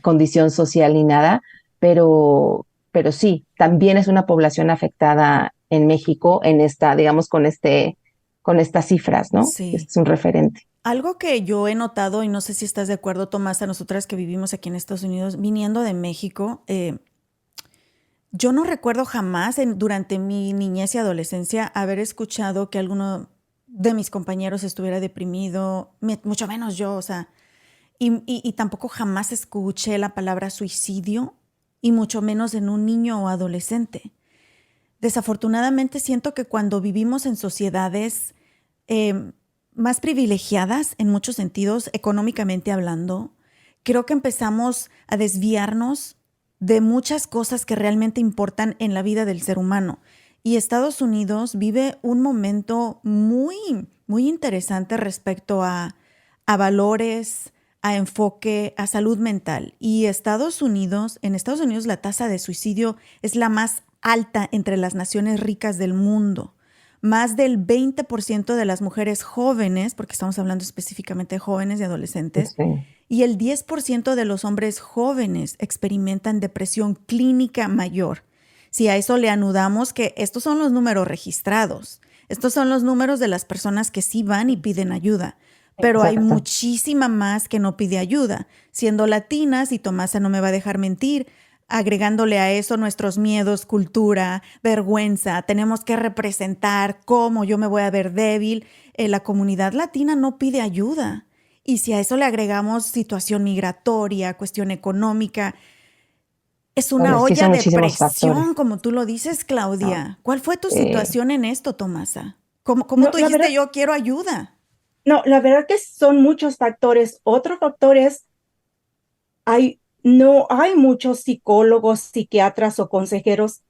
Condición social ni nada, pero sí, también es una población afectada en México en esta, digamos, con estas cifras, ¿no? Sí. Este es un referente. Algo que yo he notado, y no sé si estás de acuerdo, Tomás, a nosotras que vivimos aquí en Estados Unidos, viniendo de México, yo no recuerdo jamás durante mi niñez y adolescencia haber escuchado que alguno de mis compañeros estuviera deprimido, mucho menos yo, o sea, y tampoco jamás escuché la palabra suicidio, y mucho menos en un niño o adolescente. Desafortunadamente siento que cuando vivimos en sociedades más privilegiadas en muchos sentidos, económicamente hablando, creo que empezamos a desviarnos de muchas cosas que realmente importan en la vida del ser humano. Y Estados Unidos vive un momento muy, muy interesante respecto a valores, a enfoque, a salud mental. Y en Estados Unidos la tasa de suicidio es la más alta entre las naciones ricas del mundo. Más del 20% de las mujeres jóvenes, porque estamos hablando específicamente de jóvenes y adolescentes, Sí. y el 10% de los hombres jóvenes experimentan depresión clínica mayor. Si a eso le anudamos que estos son los números registrados, estos son los números de las personas que sí van y piden ayuda, pero hay Exacto. muchísima más que no pide ayuda. Siendo latinas, y Tomasa no me va a dejar mentir, agregándole a eso nuestros miedos, cultura, vergüenza, tenemos que representar cómo yo me voy a ver débil. La comunidad latina no pide ayuda. Y si a eso le agregamos situación migratoria, cuestión económica, es una Bueno, es que olla son de muchísimos presión, factores. como tú lo dices, Claudia. ¿Cuál fue tu Eh, situación en esto, Tomasa? ¿Cómo No, tú la dijiste verdad, yo quiero ayuda? no, la verdad que son muchos factores. Otro factor es, no hay muchos psicólogos, psiquiatras o consejeros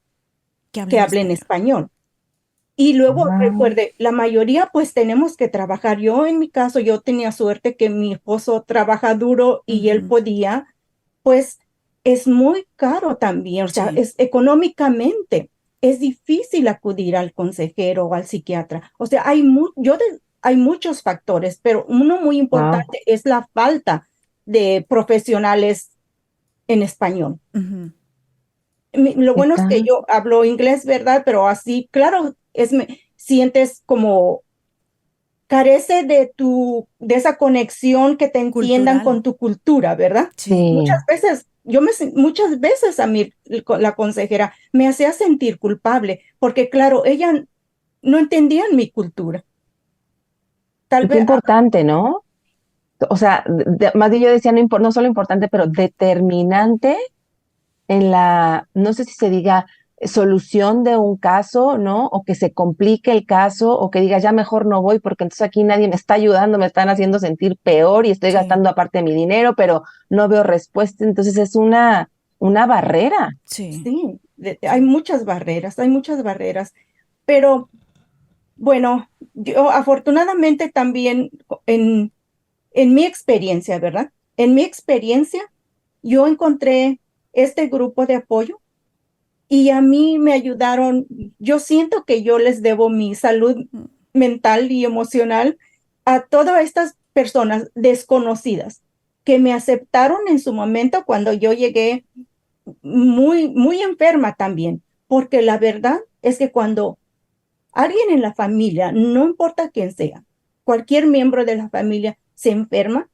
Que que hablen hablen español. español. Y luego, ah, recuerde, la mayoría pues tenemos que trabajar. Yo en mi caso, yo tenía suerte que mi esposo trabaja duro y él Ujú. podía, pues es muy caro también, o sea, Sí. es económicamente, es difícil acudir al consejero o al psiquiatra. O sea, hay muchos factores, pero uno muy wow. importante es la falta de profesionales en español. Ujú. Lo bueno es que Está, yo hablo inglés, ¿verdad? Pero así, claro, sientes como carece de esa conexión que te entiendan Cultural. con tu cultura, ¿verdad? Sí. Muchas sí. veces, muchas veces a mí la consejera me hacía sentir culpable, porque claro, ella no entendía mi cultura. Tal Y qué vez, importante, ¿no? O sea, más bien yo decía, no solo importante, pero determinante en no sé si se diga solución de un caso, ¿no? O que se complique el caso, o que diga, ya mejor no voy, porque entonces aquí nadie me está ayudando, me están haciendo sentir peor y estoy Sí. gastando aparte mi dinero, pero no veo respuesta. Entonces es una barrera. Sí. sí, Sí. hay muchas barreras, pero bueno, yo afortunadamente también en mi experiencia, ¿verdad? En mi experiencia, yo encontré este grupo de apoyo y a mí me ayudaron. Yo siento que yo les debo mi salud mental y emocional a todas estas personas desconocidas que me aceptaron en su momento cuando yo llegué muy enferma también, porque la verdad es que cuando alguien en la familia, no importa quién sea, cualquier miembro de la familia se enferma,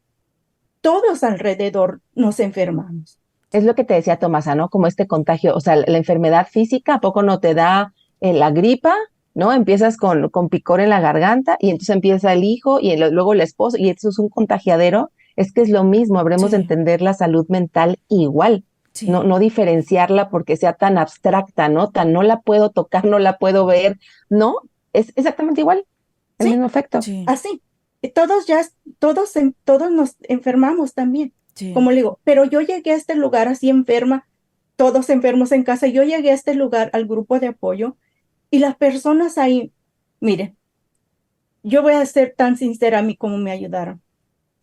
todos alrededor nos enfermamos. Es lo que te decía Tomasa, ¿no? Como este contagio, o sea, la enfermedad física, ¿a poco no te da la gripa? ¿No? Empiezas con picor en la garganta y entonces empieza el hijo y luego el esposo y eso es un contagiadero. Es que es lo mismo, habremos de Sí, entender la salud mental igual, no, sí, no diferenciarla porque sea tan abstracta, ¿no? Tan no la puedo tocar, no la puedo ver, no, es exactamente igual, el Sí, mismo efecto. sí, así. Y todos nos enfermamos también, sí. como le digo, pero yo llegué a este lugar así enferma, todos enfermos en casa. Yo llegué a este lugar, al grupo de apoyo, y las personas ahí, mire, yo voy a ser tan sincera a mí como me ayudaron.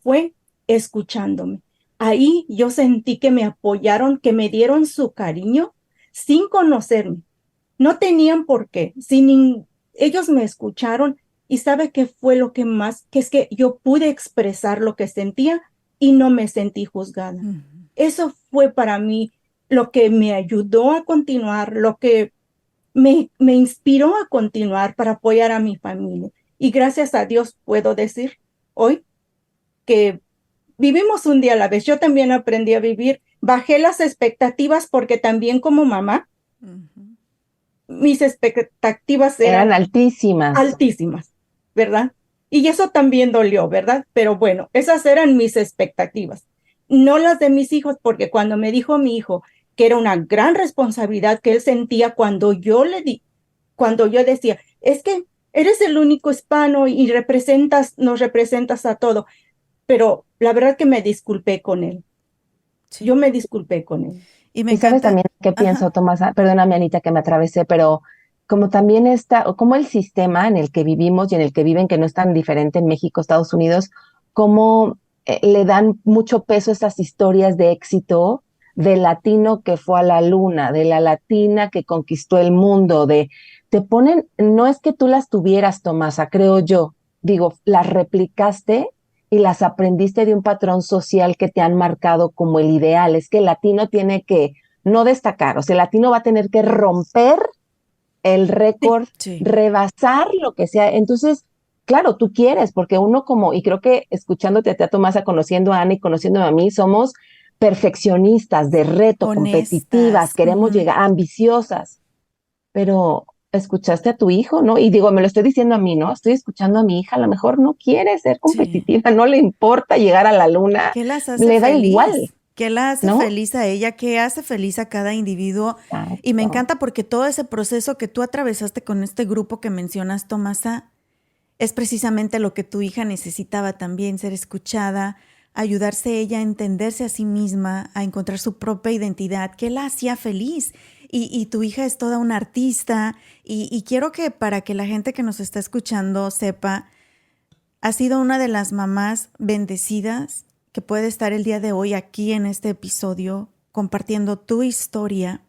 Fue escuchándome. Ahí yo sentí que me apoyaron, que me dieron su cariño sin conocerme. No tenían por qué. Ellos me escucharon y sabe qué fue lo que más, que es que yo pude expresar lo que sentía y no me sentí juzgada. Ujú. Eso fue para mí lo que me ayudó a continuar, lo que me inspiró a continuar para apoyar a mi familia. Y gracias a Dios puedo decir hoy que vivimos un día a la vez. Yo también aprendí a vivir, bajé las expectativas porque también como mamá, Ujú. mis expectativas Eran eran altísimas. altísimas, ¿verdad? Y eso también dolió, ¿verdad? Pero bueno, esas eran mis expectativas, no las de mis hijos, porque cuando me dijo mi hijo que era una gran responsabilidad que él sentía cuando yo decía, es que eres el único hispano y nos representas a todo, pero la verdad que me disculpé con él. Yo Sí. me disculpé con él. Y me Y sabes encanta, también qué pienso, ajá, Tomasa, perdóname Anita que me atravesé, pero como también está, o como el sistema en el que vivimos y en el que viven, que no es tan diferente en México, Estados Unidos, como le dan mucho peso a estas historias de éxito del latino que fue a la luna, de la latina que conquistó el mundo, te ponen, no es que tú las tuvieras, Tomasa, creo yo, digo, las replicaste y las aprendiste de un patrón social que te han marcado como el ideal. Es que el latino tiene que no destacar, o sea, el latino va a tener que romper el Sí, récord, sí, rebasar lo que sea. Entonces, claro, tú quieres, porque uno como, y creo que escuchándote a Tomasa, conociendo a Ana y conociéndome a mí, somos perfeccionistas, de reto, competitivas, honestas. queremos Ujú. llegar, ambiciosas, pero escuchaste a tu hijo, ¿no? Y digo, me lo estoy diciendo a mí, ¿no? Estoy escuchando a mi hija, a lo mejor no quiere ser Sí. competitiva, no le importa llegar a la luna, ¿Qué las hace le da igual, feliz? ¿Qué la hace ¿no? feliz a ella? ¿Qué hace feliz a cada individuo? Y me Exacto. encanta porque todo ese proceso que tú atravesaste con este grupo que mencionas, Tomasa, es precisamente lo que tu hija necesitaba también, ser escuchada, ayudarse ella a entenderse a sí misma, a encontrar su propia identidad, que la hacía feliz. Y tu hija es toda una artista y quiero que para que la gente que nos está escuchando sepa, ha sido una de las mamás bendecidas que puede estar el día de hoy aquí en este episodio compartiendo tu historia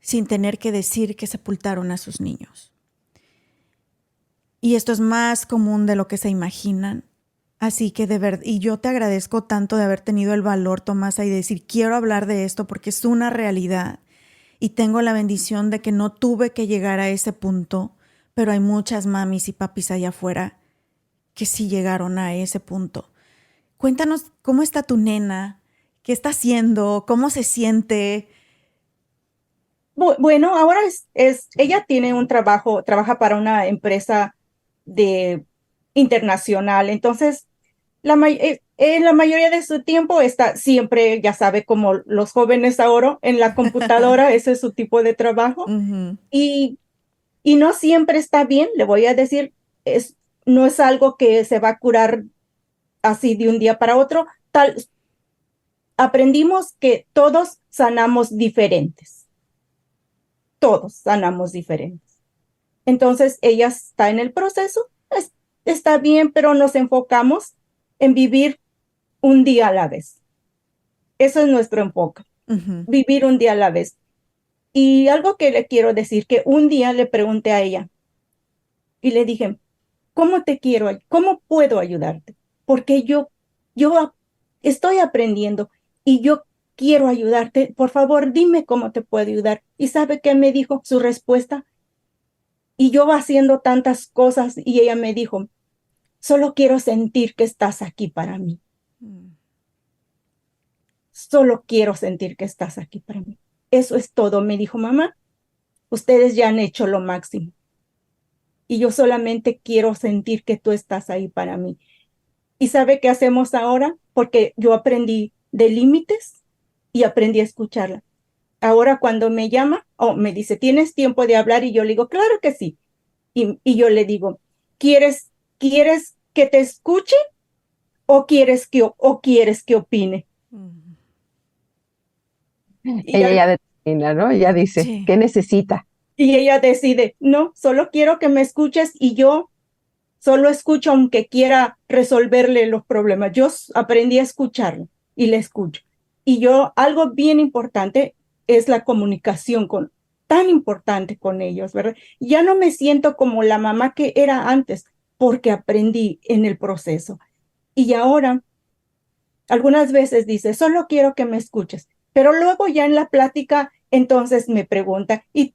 sin tener que decir que sepultaron a sus niños. Y esto es más común de lo que se imaginan. Así que de verdad, y yo te agradezco tanto de haber tenido el valor, Tomasa, y decir, quiero hablar de esto porque es una realidad. Y tengo la bendición de que no tuve que llegar a ese punto, pero hay muchas mamis y papis allá afuera que sí llegaron a ese punto. Cuéntanos cómo está tu nena, qué está haciendo, cómo se siente. Bueno, ahora ella tiene un trabajo, trabaja para una empresa de internacional, entonces la mayoría de su tiempo está siempre, ya sabe, como los jóvenes ahora, en la computadora, ese es su tipo de trabajo, Ujú. y, y no siempre está bien, le voy a decir, no es algo que se va a curar así de un día para otro, aprendimos que todos sanamos diferentes, todos sanamos diferentes. Entonces, ella está en el proceso, está bien, pero nos enfocamos en vivir un día a la vez. Eso es nuestro enfoque. vivir un día a la vez. Y algo que le quiero decir, que un día le pregunté a ella y le dije, ¿cómo puedo ayudarte? Porque yo estoy aprendiendo y yo quiero ayudarte. Por favor, dime cómo te puedo ayudar. ¿Y sabe qué me dijo su respuesta? Y yo haciendo tantas cosas y ella me dijo, solo quiero sentir que estás aquí para mí. Solo quiero sentir que estás aquí para mí. Eso es todo, me dijo mamá. Ustedes ya han hecho lo máximo. Y yo solamente quiero sentir que tú estás ahí para mí. ¿Y sabe qué hacemos ahora? Porque yo aprendí de límites y aprendí a escucharla. Ahora cuando me llama o me dice, ¿tienes tiempo de hablar? Y yo le digo, claro que sí. Y yo le digo, ¿quieres que te escuche o quieres que opine? Y, Ella al- ya determina, ¿no? Ella dice, Sí. ¿qué necesita? y ella decide, no, solo quiero que me escuches y yo solo escucho aunque quiera resolverle los problemas. Yo aprendí a escucharlo y le escucho. Y algo bien importante es la comunicación tan importante con ellos, ¿verdad? Ya no me siento como la mamá que era antes porque aprendí en el proceso. Y ahora, algunas veces dice, solo quiero que me escuches, pero luego ya en la plática, entonces me pregunta, ¿y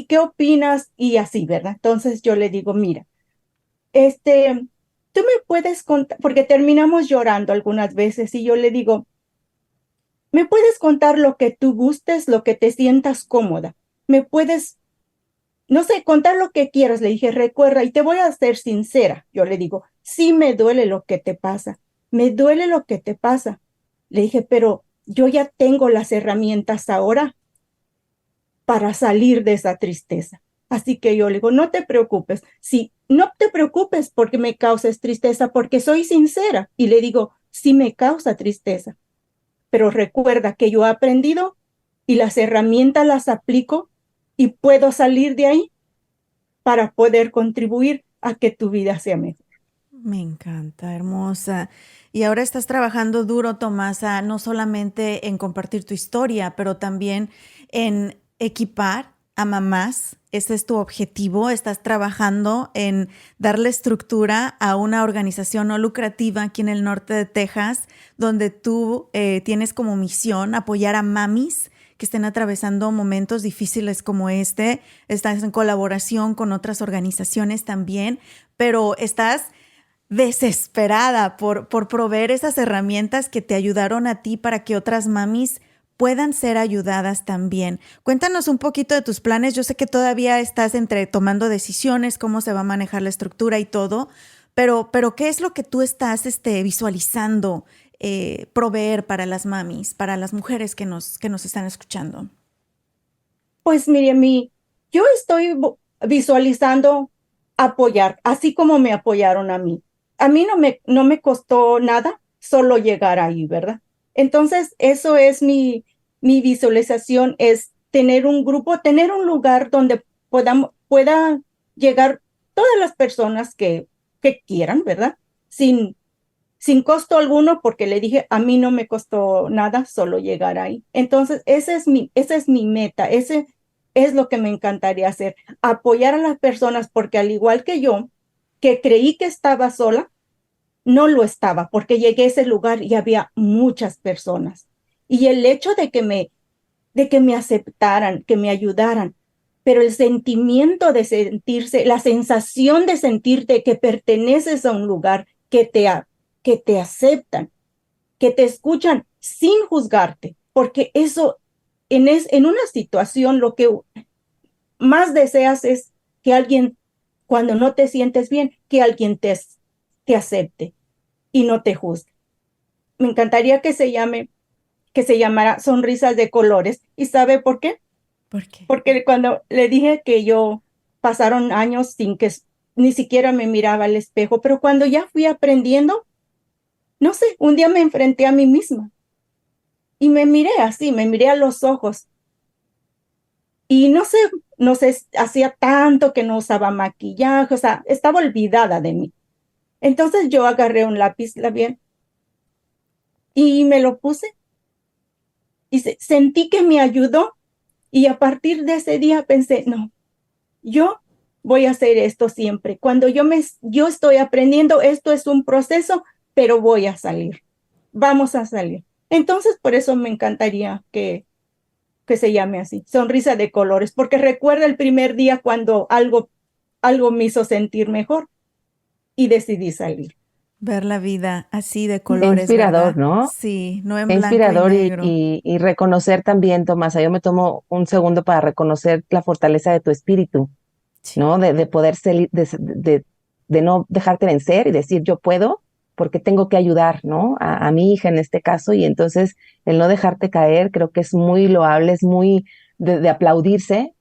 qué opinas? Y así, ¿verdad? Entonces yo le digo, mira, tú me puedes contar, porque terminamos llorando algunas veces y yo le digo, me puedes contar lo que tú gustes, lo que te sientas cómoda. Me puedes, no sé, contar lo que quieras. Le dije, recuerda, y te voy a ser sincera. Yo le digo, sí me duele lo que te pasa. Me duele lo que te pasa. Le dije, pero yo ya tengo las herramientas ahora para salir de esa tristeza. Así que yo le digo, no te preocupes. Sí, no te preocupes porque me causes tristeza, porque soy sincera. Y le digo, sí me causa tristeza, pero recuerda que yo he aprendido y las herramientas las aplico y puedo salir de ahí para poder contribuir a que tu vida sea mejor. Me encanta, hermosa. Y ahora estás trabajando duro, Tomasa, no solamente en compartir tu historia, pero también en equipar a mamás. Ese es tu objetivo. Estás trabajando en darle estructura a una organización no lucrativa aquí en el norte de Texas, donde tú tienes como misión apoyar a mamis que estén atravesando momentos difíciles como este. Estás en colaboración con otras organizaciones también, pero estás desesperada por proveer esas herramientas que te ayudaron a ti para que otras mamis puedan ser ayudadas también. Cuéntanos un poquito de tus planes. Yo sé que todavía estás entre tomando decisiones, cómo se va a manejar la estructura y todo, pero ¿qué es lo que tú estás visualizando proveer para las mamis, para las mujeres que nos están escuchando? Pues mire, yo estoy visualizando apoyar, así como me apoyaron a mí. A mí no me costó nada solo llegar ahí, ¿verdad? Entonces, eso es mi visualización, es tener un grupo, tener un lugar donde puedan llegar todas las personas que quieran, ¿verdad? Sin costo alguno, porque le dije, a mí no me costó nada solo llegar ahí. Entonces, esa es mi meta, ese es lo que me encantaría hacer, apoyar a las personas, porque al igual que yo, que creí que estaba sola, no lo estaba, porque llegué a ese lugar y había muchas personas. Y el hecho de que me aceptaran, que me ayudaran, pero el sentimiento de sentirse, la sensación de sentirte que perteneces a un lugar que te aceptan, que te escuchan sin juzgarte, porque eso en una situación lo que más deseas es que alguien, cuando no te sientes bien, que alguien te acepte y no te juzgue. Me encantaría que se llamara Sonrisas de Colores. ¿Y sabe por qué? ¿Por qué? Porque cuando le dije que yo pasaron años sin que ni siquiera me miraba al espejo, pero cuando ya fui aprendiendo, no sé, un día me enfrenté a mí misma y me miré así, me miré a los ojos y no sé, hacía tanto que no usaba maquillaje, o sea, estaba olvidada de mí. Entonces yo agarré un lápiz labial y me lo puse y sentí que me ayudó. Y a partir de ese día pensé, no, yo voy a hacer esto siempre. Cuando yo estoy aprendiendo, esto es un proceso, pero voy a salir. Vamos a salir. Entonces, por eso me encantaría que se llame así, Sonrisa de Colores, porque recuerdo el primer día cuando algo me hizo sentir mejor y decidí salir. Ver la vida así de colores, inspirador, ¿verdad? ¿no? Sí, no en Qué blanco inspirador y negro. y reconocer también, Tomasa, yo me tomo un segundo para reconocer la fortaleza de tu espíritu, Sí. ¿no? De poder salir, de no dejarte vencer y decir yo puedo porque tengo que ayudar, ¿no? A mi hija en este caso, y entonces el no dejarte caer creo que es muy loable, es muy de aplaudirse,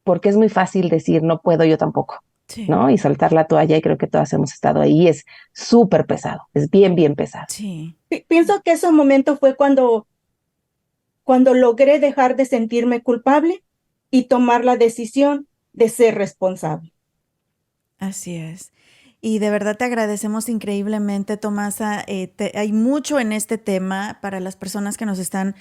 porque es muy fácil decir no puedo, yo tampoco. Sí. ¿No? Y soltar la toalla, y creo que todas hemos estado ahí, es súper pesado, es bien, bien pesado. Sí. Pienso que ese momento fue cuando logré dejar de sentirme culpable y tomar la decisión de ser responsable. Así es. Y de verdad te agradecemos increíblemente, Tomasa. Hay mucho en este tema para las personas que nos están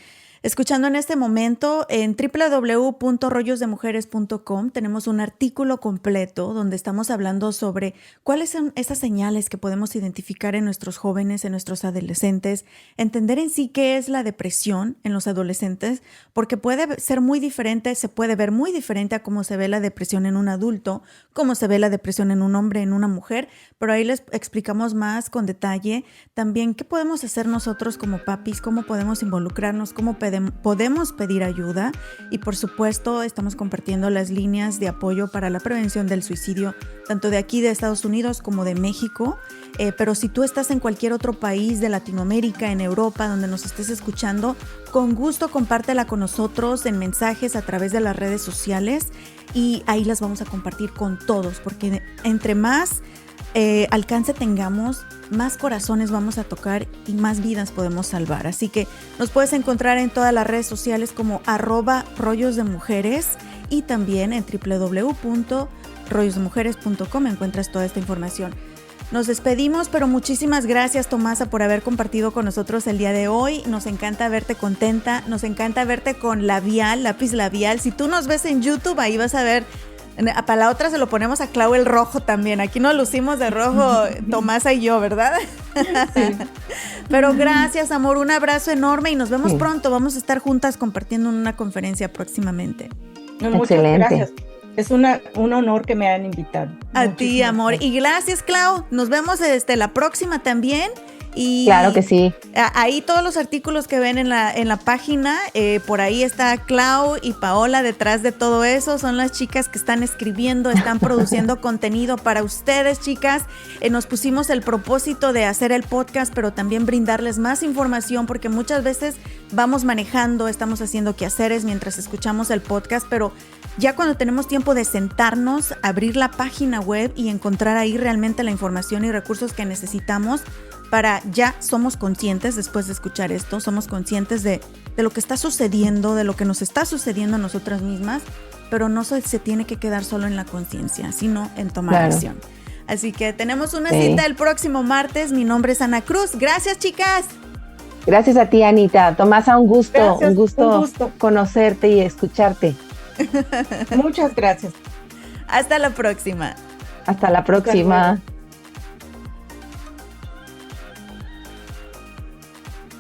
escuchando en este momento. En www.rollosdemujeres.com tenemos un artículo completo donde estamos hablando sobre cuáles son esas señales que podemos identificar en nuestros jóvenes, en nuestros adolescentes, entender en sí qué es la depresión en los adolescentes, porque puede ser muy diferente, se puede ver muy diferente a cómo se ve la depresión en un adulto, cómo se ve la depresión en un hombre, en una mujer, pero ahí les explicamos más con detalle también qué podemos hacer nosotros como papis, cómo podemos involucrarnos, cómo podemos pedir ayuda, y por supuesto estamos compartiendo las líneas de apoyo para la prevención del suicidio, tanto de aquí de Estados Unidos como de México, pero si tú estás en cualquier otro país de Latinoamérica, en Europa, donde nos estés escuchando, con gusto compártela con nosotros en mensajes a través de las redes sociales, y ahí las vamos a compartir con todos, porque entre más alcance tengamos, más corazones vamos a tocar y más vidas podemos salvar. Así que nos puedes encontrar en todas las redes sociales como @rollosdemujeres, y también en www.rollosdemujeres.com encuentras toda esta información. Nos despedimos, pero muchísimas gracias, Tomasa, por haber compartido con nosotros el día de hoy. Nos encanta verte contenta, nos encanta verte con labial, lápiz labial. Si tú nos ves en YouTube, ahí vas a ver. Para la otra se lo ponemos a Clau el rojo también. Aquí nos lucimos de rojo, Tomasa y yo, ¿verdad? Sí. Pero gracias, amor. Un abrazo enorme y nos vemos pronto. Vamos a estar juntas compartiendo en una conferencia próximamente. Muchas gracias. Es un honor que me hayan invitado. A ti, amor. Y gracias, Clau. Nos vemos la próxima también. Y claro que sí. Ahí todos los artículos que ven en la página, por ahí está Clau y Paola detrás de todo eso. Son las chicas que están escribiendo, están produciendo contenido para ustedes, chicas. Nos pusimos el propósito de hacer el podcast, pero también brindarles más información, porque muchas veces vamos manejando, estamos haciendo quehaceres mientras escuchamos el podcast, pero ya cuando tenemos tiempo de sentarnos, abrir la página web y encontrar ahí realmente la información y recursos que necesitamos, ya somos conscientes, después de escuchar esto, somos conscientes de lo que está sucediendo, de lo que nos está sucediendo a nosotras mismas, pero no se tiene que quedar solo en la conciencia, sino en tomar acción. Así que tenemos una cita el próximo martes. Mi nombre es Ana Cruz. Gracias, chicas. Gracias a ti, Anita. Tomasa, un gusto, gracias, un gusto conocerte y escucharte. Muchas gracias. Hasta la próxima. Hasta la próxima.